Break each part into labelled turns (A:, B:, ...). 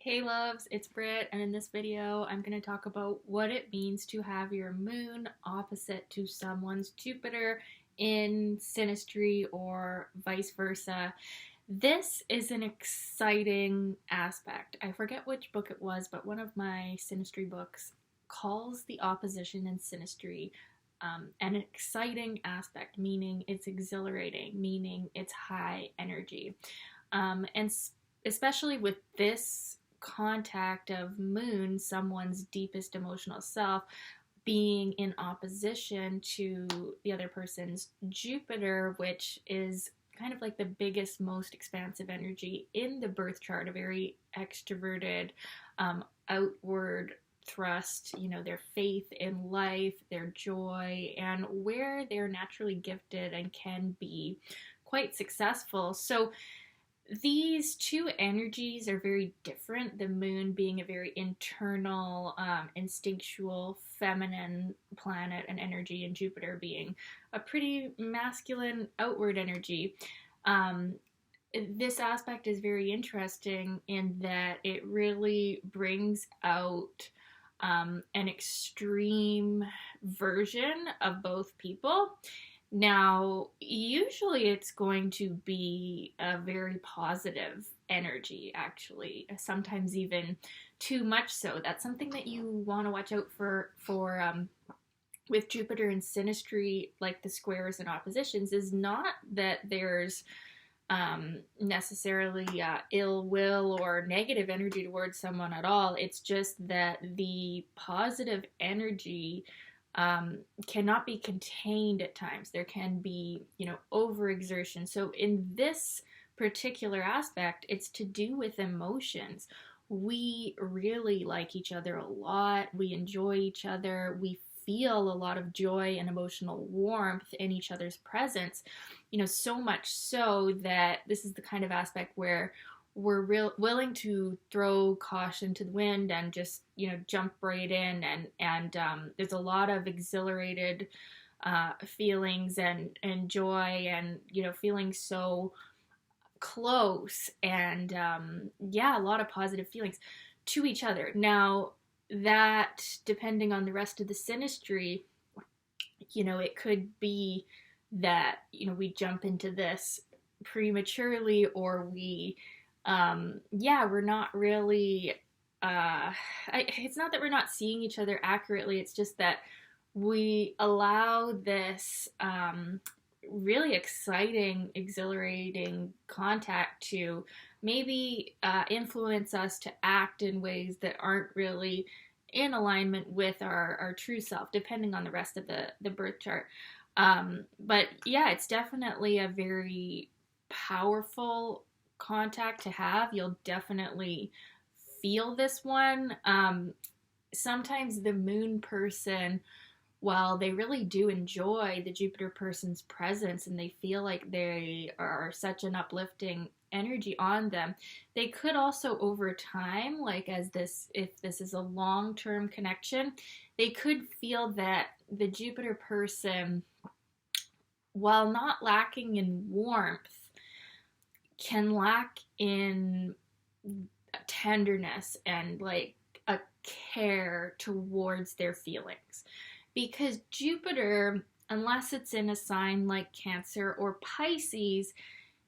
A: Hey loves, it's Britt, and in this video I'm going to talk about what it means to have your moon opposite to someone's Jupiter in Synastry or vice versa. This is an exciting aspect. I forget which book it was, but one of my Synastry books calls the opposition in Synastry an exciting aspect, meaning it's exhilarating, meaning it's high energy. And especially with this contact of moon, someone's deepest emotional self, being in opposition to the other person's Jupiter, which is kind of like the biggest, most expansive energy in the birth chart, a very extroverted, outward thrust, their faith in life, their joy, and where they're naturally gifted and can be quite successful. So these two energies are very different. The moon being a very internal, instinctual, feminine planet and energy, and Jupiter being a pretty masculine, outward energy. This aspect is very interesting in that it really brings out an extreme version of both people. Now, usually it's going to be a very positive energy, actually, sometimes even too much so. That's something that you want to watch out for with Jupiter and Synastry, like the squares and oppositions, is not that there's necessarily ill will or negative energy towards someone at all. It's just that the positive energy cannot be contained at times. There can be, overexertion. So in this particular aspect, it's to do with emotions. We really like each other a lot. We enjoy each other. We feel a lot of joy and emotional warmth in each other's presence, so much so that this is the kind of aspect where we're willing to throw caution to the wind and just jump right in, and there's a lot of exhilarated feelings and joy, and feeling so close, and a lot of positive feelings to each other. Now that, depending on the rest of the Synastry, it could be that we jump into this prematurely, or we're not really, it's not that we're not seeing each other accurately, it's just that we allow this really exciting, exhilarating contact to maybe influence us to act in ways that aren't really in alignment with our true self, depending on the rest of the birth chart. But yeah, it's definitely a very powerful contact to have. You'll definitely feel this one. Sometimes the moon person, while they really do enjoy the Jupiter person's presence and they feel like they are such an uplifting energy on them, they could also over time, like if this is a long-term connection, they could feel that the Jupiter person, while not lacking in warmth, can lack in tenderness and like a care towards their feelings. Because Jupiter, unless it's in a sign like Cancer or Pisces,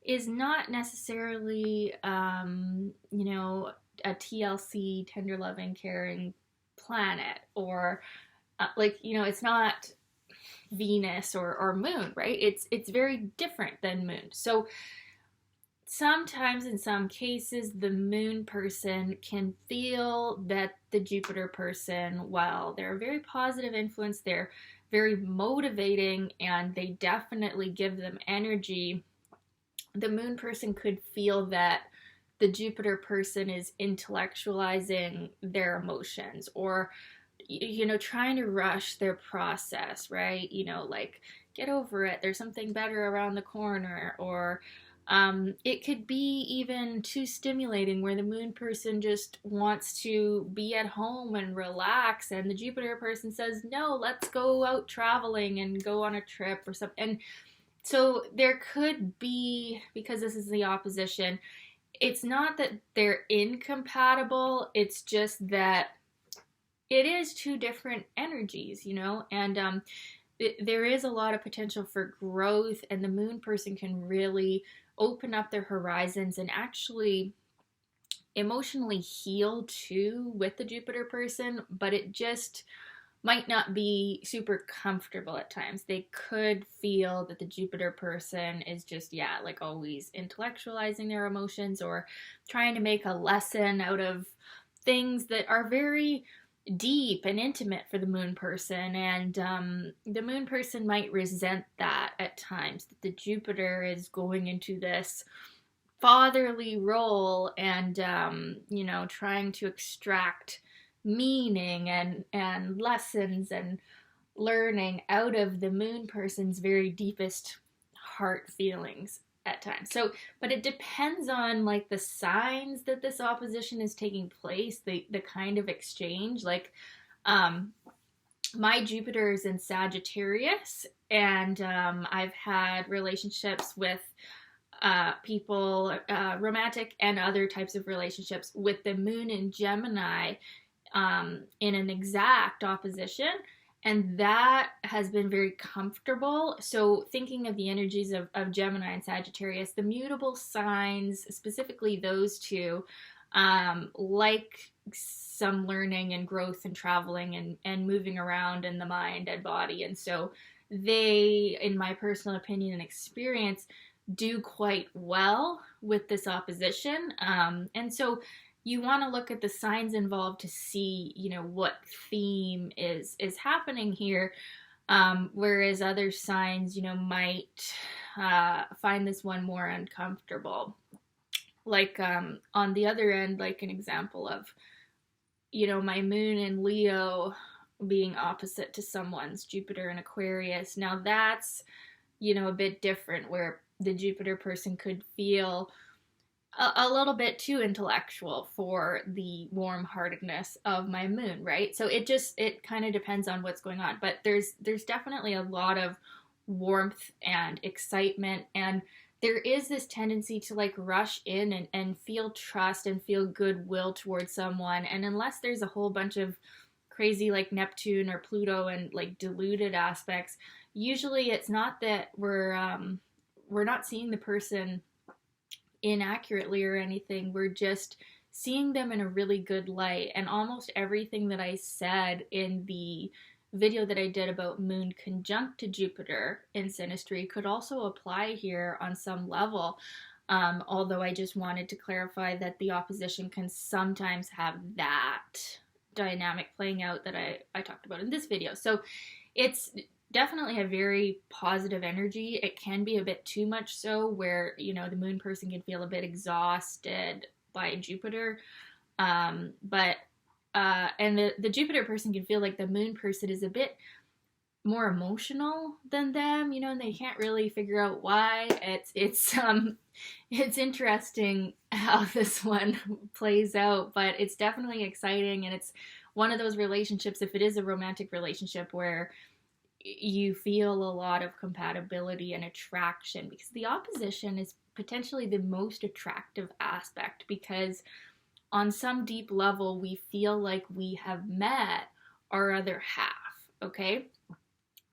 A: is not necessarily, a TLC, tender, loving, caring planet, or it's not Venus or Moon, right? It's very different than Moon. So sometimes, in some cases, the moon person can feel that the Jupiter person, while they're a very positive influence, they're very motivating, and they definitely give them energy, the moon person could feel that the Jupiter person is intellectualizing their emotions, or trying to rush their process, right? Like, get over it, there's something better around the corner. Or it could be even too stimulating, where the moon person just wants to be at home and relax, and the Jupiter person says, no, let's go out traveling and go on a trip or something. And so there could be, because this is the opposition, It's not that they're incompatible, it's just that it is two different energies, and there is a lot of potential for growth, and the moon person can really open up their horizons and actually emotionally heal too with the Jupiter person, but it just might not be super comfortable at times. They could feel that the Jupiter person is just, yeah, like always intellectualizing their emotions or trying to make a lesson out of things that are very deep and intimate for the moon person. And the moon person might resent that at times, that the Jupiter is going into this fatherly role and trying to extract meaning and lessons and learning out of the moon person's very deepest heart feelings at times. So, but it depends on like the signs that this opposition is taking place, the kind of exchange. Like my Jupiter is in Sagittarius, and I've had relationships with people, romantic and other types of relationships with the moon in Gemini in an exact opposition. And that has been very comfortable. So, thinking of the energies of Gemini and Sagittarius, the mutable signs, specifically those two, like some learning and growth and traveling and moving around in the mind and body. And so, they, in my personal opinion and experience, do quite well with this opposition. And so, you want to look at the signs involved to see, what theme is happening here. Whereas other signs, might find this one more uncomfortable. Like on the other end, like an example of, my moon in Leo being opposite to someone's Jupiter in Aquarius. Now that's, a bit different, where the Jupiter person could feel a little bit too intellectual for the warm-heartedness of my moon, right? So it kind of depends on what's going on, but there's definitely a lot of warmth and excitement, and there is this tendency to like rush in and feel trust and feel goodwill towards someone, and unless there's a whole bunch of crazy like Neptune or Pluto and like diluted aspects, usually it's not that we're not seeing the person inaccurately or anything. We're just seeing them in a really good light. And almost everything that I said in the video that I did about moon conjunct to Jupiter in Synastry could also apply here on some level. Although I just wanted to clarify that the opposition can sometimes have that dynamic playing out that I talked about in this video. So it's definitely a very positive energy. It can be a bit too much so, where, the moon person can feel a bit exhausted by Jupiter. And the Jupiter person can feel like the moon person is a bit more emotional than them, and they can't really figure out why. It's interesting how this one plays out, but it's definitely exciting, and it's one of those relationships, if it is a romantic relationship, where you feel a lot of compatibility and attraction, because the opposition is potentially the most attractive aspect, because on some deep level we feel like we have met our other half. Okay,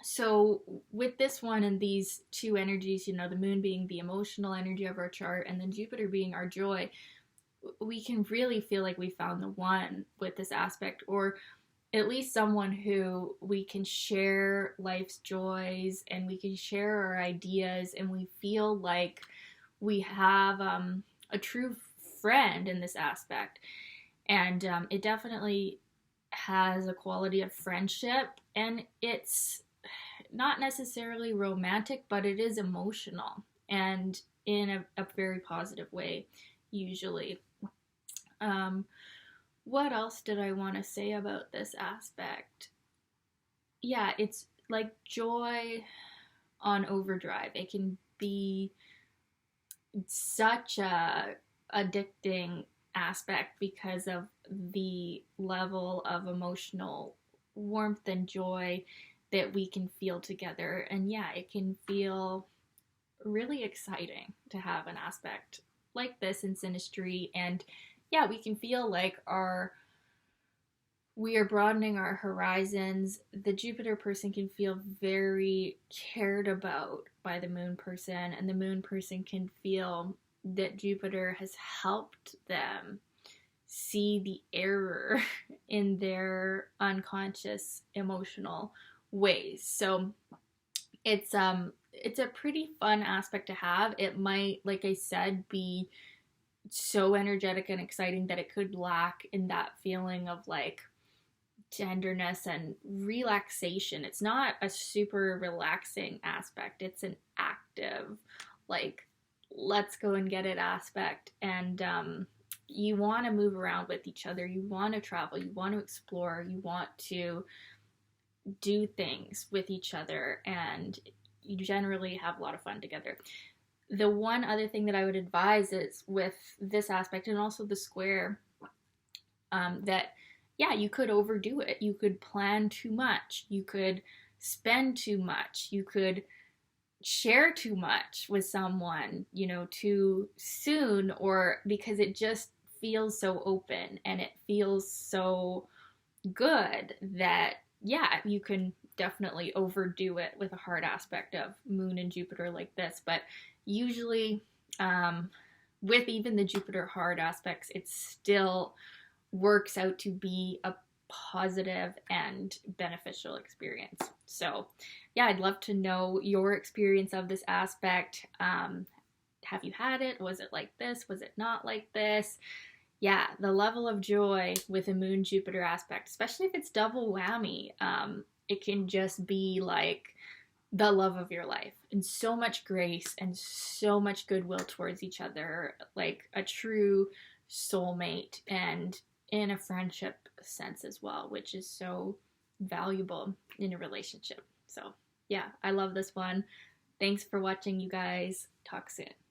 A: so with this one and these two energies, the moon being the emotional energy of our chart and then Jupiter being our joy, we can really feel like we found the one with this aspect, or at least someone who we can share life's joys and we can share our ideas, and we feel like we have a true friend in this aspect. And it definitely has a quality of friendship, and it's not necessarily romantic, but it is emotional, and in a very positive way, usually. What else did I want to say about this aspect? Yeah, it's like joy on overdrive. It can be such a addicting aspect because of the level of emotional warmth and joy that we can feel together. And yeah, it can feel really exciting to have an aspect like this in Synastry, and yeah, we can feel like we are broadening our horizons. The Jupiter person can feel very cared about by the Moon person, and the Moon person can feel that Jupiter has helped them see the error in their unconscious emotional ways. So it's a pretty fun aspect to have. It might, like I said, be so energetic and exciting that it could lack in that feeling of like tenderness and relaxation. It's not a super relaxing aspect. It's an active, like, let's go and get it aspect. And you want to move around with each other. You want to travel. You want to explore. You want to do things with each other. And you generally have a lot of fun together. The one other thing that I would advise is with this aspect and also the square, that yeah, you could overdo it. You could plan too much. You could spend too much. You could share too much with someone, too soon, or because it just feels so open and it feels so good that, yeah, you can definitely overdo it with a hard aspect of Moon and Jupiter like this. But usually, with even the Jupiter hard aspects, it still works out to be a positive and beneficial experience. So yeah, I'd love to know your experience of this aspect. Have you had it? Was it like this? Was it not like this? Yeah, the level of joy with a Moon Jupiter aspect, especially if it's double whammy, it can just be like the love of your life, and so much grace and so much goodwill towards each other, like a true soulmate, and in a friendship sense as well, which is so valuable in a relationship. So yeah, I love this one. Thanks for watching, you guys. Talk soon.